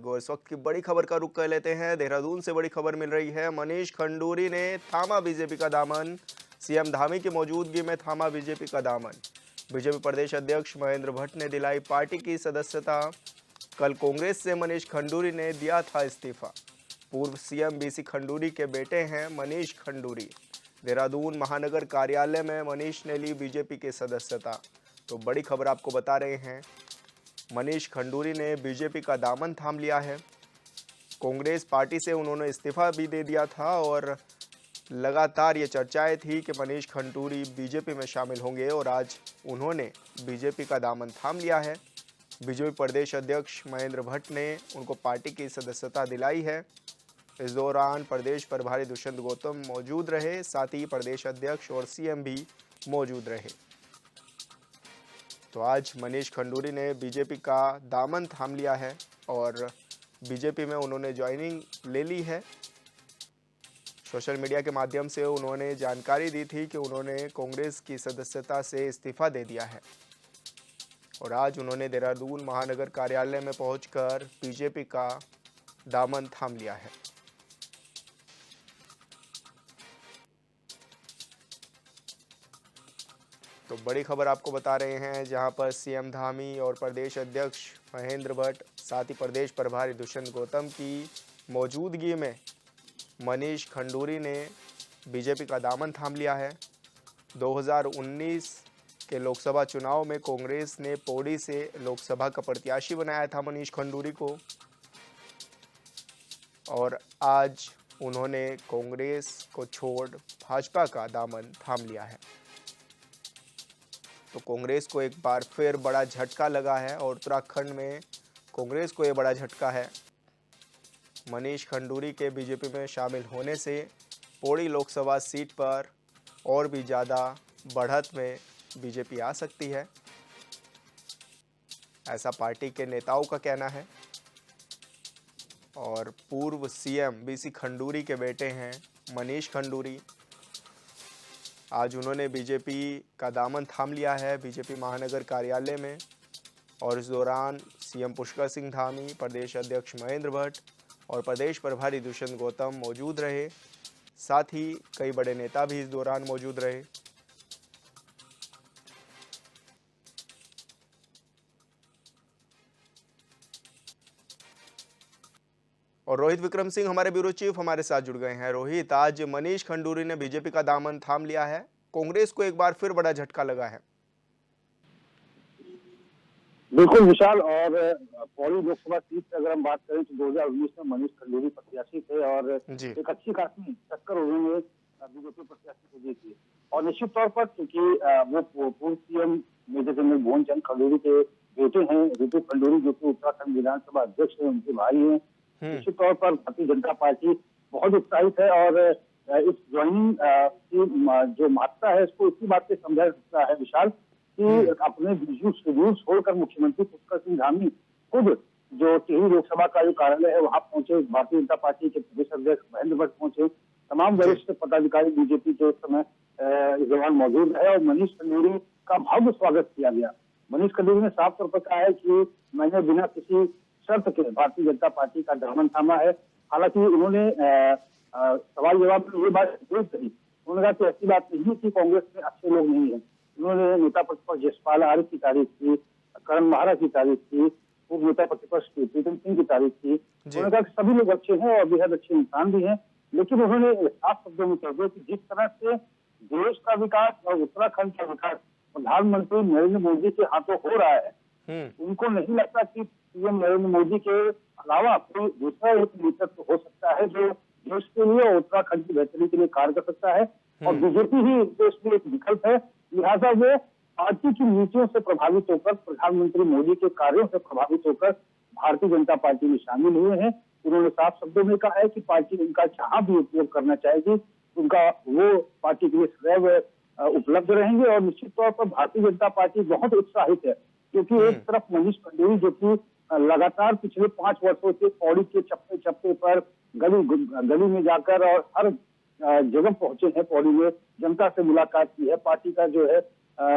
और इस वक्त की बड़ी खबर का रुख कर लेते हैं। देहरादून से बड़ी खबर मिल रही है। मनीष खंडूरी ने थामा बीजेपी का दामन। सीएम धामी की मौजूदगी में थामा बीजेपी का दामन। बीजेपी प्रदेश अध्यक्ष महेंद्र भट्ट ने दिलाई पार्टी की सदस्यता। कल कांग्रेस से मनीष खंडूरी ने दिया था इस्तीफा। पूर्व सीएम बीसी खंडूरी के बेटे हैं मनीष खंडूरी। देहरादून महानगर कार्यालय में मनीष ने ली बीजेपी की सदस्यता। तो बड़ी खबर आपको बता रहे हैं, मनीष खंडूरी ने बीजेपी का दामन थाम लिया है। कांग्रेस पार्टी से उन्होंने इस्तीफा भी दे दिया था और लगातार ये चर्चाएं थी कि मनीष खंडूरी बीजेपी में शामिल होंगे और आज उन्होंने बीजेपी का दामन थाम लिया है। बीजेपी प्रदेश अध्यक्ष महेंद्र भट्ट ने उनको पार्टी की सदस्यता दिलाई है। इस दौरान प्रदेश प्रभारी दुष्यंत गौतम मौजूद रहे, साथ ही प्रदेश अध्यक्ष और सीएम भी मौजूद रहे। तो आज मनीष खंडूरी ने बीजेपी का दामन थाम लिया है और बीजेपी में उन्होंने ज्वाइनिंग ले ली है। सोशल मीडिया के माध्यम से उन्होंने जानकारी दी थी कि उन्होंने कांग्रेस की सदस्यता से इस्तीफा दे दिया है और आज उन्होंने देहरादून महानगर कार्यालय में पहुंचकर बीजेपी का दामन थाम लिया है। तो बड़ी खबर आपको बता रहे हैं, जहां पर सीएम धामी और प्रदेश अध्यक्ष महेंद्र भट्ट, साथ ही प्रदेश प्रभारी दुष्यंत गौतम की मौजूदगी में मनीष खंडूरी ने बीजेपी का दामन थाम लिया है। 2019 के लोकसभा चुनाव में कांग्रेस ने पौड़ी से लोकसभा का प्रत्याशी बनाया था मनीष खंडूरी को और आज उन्होंने कांग्रेस को छोड़ भाजपा का दामन थाम लिया है। तो कांग्रेस को एक बार फिर बड़ा झटका लगा है और उत्तराखंड में कांग्रेस को ये बड़ा झटका है। मनीष खंडूरी के बीजेपी में शामिल होने से पौड़ी लोकसभा सीट पर और भी ज़्यादा बढ़त में बीजेपी आ सकती है, ऐसा पार्टी के नेताओं का कहना है। और पूर्व सीएम बीसी खंडूरी के बेटे हैं मनीष खंडूरी। आज उन्होंने बीजेपी का दामन थाम लिया है बीजेपी महानगर कार्यालय में और इस दौरान सीएम पुष्कर सिंह धामी, प्रदेश अध्यक्ष महेंद्र भट्ट और प्रदेश प्रभारी दुष्यंत गौतम मौजूद रहे। साथ ही कई बड़े नेता भी इस दौरान मौजूद रहे। और रोहित विक्रम सिंह हमारे ब्यूरो चीफ हमारे साथ जुड़ गए हैं। रोहित, आज मनीष खंडूरी ने बीजेपी का दामन थाम लिया है, कांग्रेस को एक बार फिर बड़ा झटका लगा है। बिल्कुल विशाल, और पौड़ी लोकसभा सीट से अगर हम बात करें तो 2019 में मनीष खंडूरी प्रत्याशी थे और एक अच्छी खासी टक्कर उन्होंने बीजेपी प्रत्याशी को दी थी। और निश्चित तौर पर क्योंकि वो पूर्व सीएम मेजर जनरल भुवनचंद खंडूरी के बेटे हैं, ऋतु खंडूरी, जो कि उत्तराखंड विधानसभा अध्यक्ष है, उनके भाई हैं। निश्चित तौर पर भारतीय जनता पार्टी बहुत उत्साहित है और इस ज्वाइनिंग की जो मात्रा है इसको इसी बात से समझा सकता है विशाल कि अपने बिजी शेड्यूल छोड़कर मुख्यमंत्री पुष्कर सिंह धामी खुद जो टिहरी लोकसभा का जो कार्यालय है वहां पहुंचे। भारतीय जनता पार्टी के प्रदेश अध्यक्ष महेंद्र भट्ट पहुंचे, तमाम वरिष्ठ पदाधिकारी बीजेपी के इस समय इस दौरान मौजूद है और मनीष खंडूरी का भव्य स्वागत किया गया। मनीष खंडूरी ने साफ तौर पर कहा है कि मैंने बिना किसी शर्त के भारतीय जनता पार्टी का दामन थामा है। हालांकि उन्होंने सवाल जवाब में ये बात जरूर कही, उन्होंने कहा कि ऐसी बात नहीं है कि कांग्रेस में अच्छे लोग नहीं है। उन्होंने नेता प्रतिपक्ष यशपाल आर्य की तारीफ की, करण महारा की तारीफ की, उप नेता प्रतिपक्ष प्रीतम सिंह की तारीफ की। उन्होंने कहा कि सभी लोग अच्छे हैं और बेहद अच्छे इंसान भी हैं, लेकिन उन्होंने साफ शब्दों में कह दिया कि जिस तरह से देश का विकास और उत्तराखंड का विकास प्रधानमंत्री नरेंद्र मोदी के हाथों हो रहा है, उनको नहीं लगता कि पीएम नरेंद्र मोदी के अलावा कोई दूसरा एक नेतृत्व हो सकता है जो देश के लिए और उत्तराखंड की बेहतरी के लिए कार्य कर सकता है। और बीजेपी ही देश में एक विकल्प है, लिहाजा वो पार्टी की नीतियों से प्रभावित होकर, प्रधानमंत्री मोदी के कार्यों से प्रभावित होकर भारतीय जनता पार्टी में शामिल हुए हैं। उन्होंने साफ शब्दों में कहा है कि पार्टी उनका जहां भी उपयोग करना चाहेगी उनका वो पार्टी के लिए सदैव उपलब्ध रहेंगे। और निश्चित तौर पर भारतीय जनता पार्टी बहुत उत्साहित है क्योंकि एक तरफ मनीष खंडूरी जो कि लगातार पिछले 5 वर्षों से पौड़ी के चप्पे चप्पे पर गली में जाकर और हर जगह पहुंचे हैं, पौड़ी में जनता से मुलाकात की है। पार्टी का जो है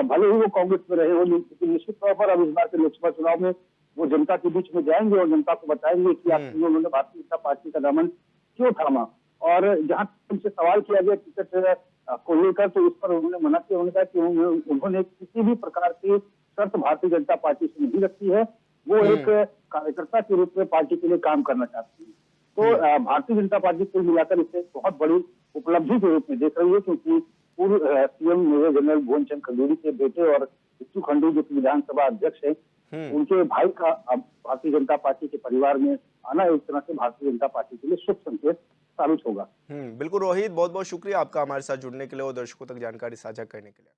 भले ही वो कांग्रेस में रहे हो, लेकिन निश्चित तौर पर अब इस बार के लोकसभा चुनाव में वो जनता के बीच में जाएंगे और जनता को बताएंगे कि आखिर में उन्होंने भारतीय जनता पार्टी का दामन क्यों थामा। और जहां उनसे सवाल किया गया टिकट को लेकर, तो इस पर उन्होंने मना किया। उन्होंने कहा कि उन्होंने किसी भी प्रकार की शर्त भारतीय जनता पार्टी से नहीं रखी है। वो एक कार्यकर्ता के रूप में पार्टी के लिए काम करना चाहती है। तो भारतीय जनता पार्टी कुल मिलाकर इसे बहुत बड़ी उपलब्धि के रूप में देख रही है, क्योंकि पूर्व सीएम मेजर जनरल भुवन चंद्र खंडूरी के बेटे और बिट्टू खंडूरी जो कि विधानसभा अध्यक्ष है, उनके भाई का अब भारतीय जनता पार्टी के परिवार में आना एक तरह से भारतीय जनता पार्टी के लिए शुभ संकेत साबित होगा। बिल्कुल रोहित, बहुत बहुत शुक्रिया आपका हमारे साथ जुड़ने के लिए और दर्शकों तक जानकारी साझा करने के लिए।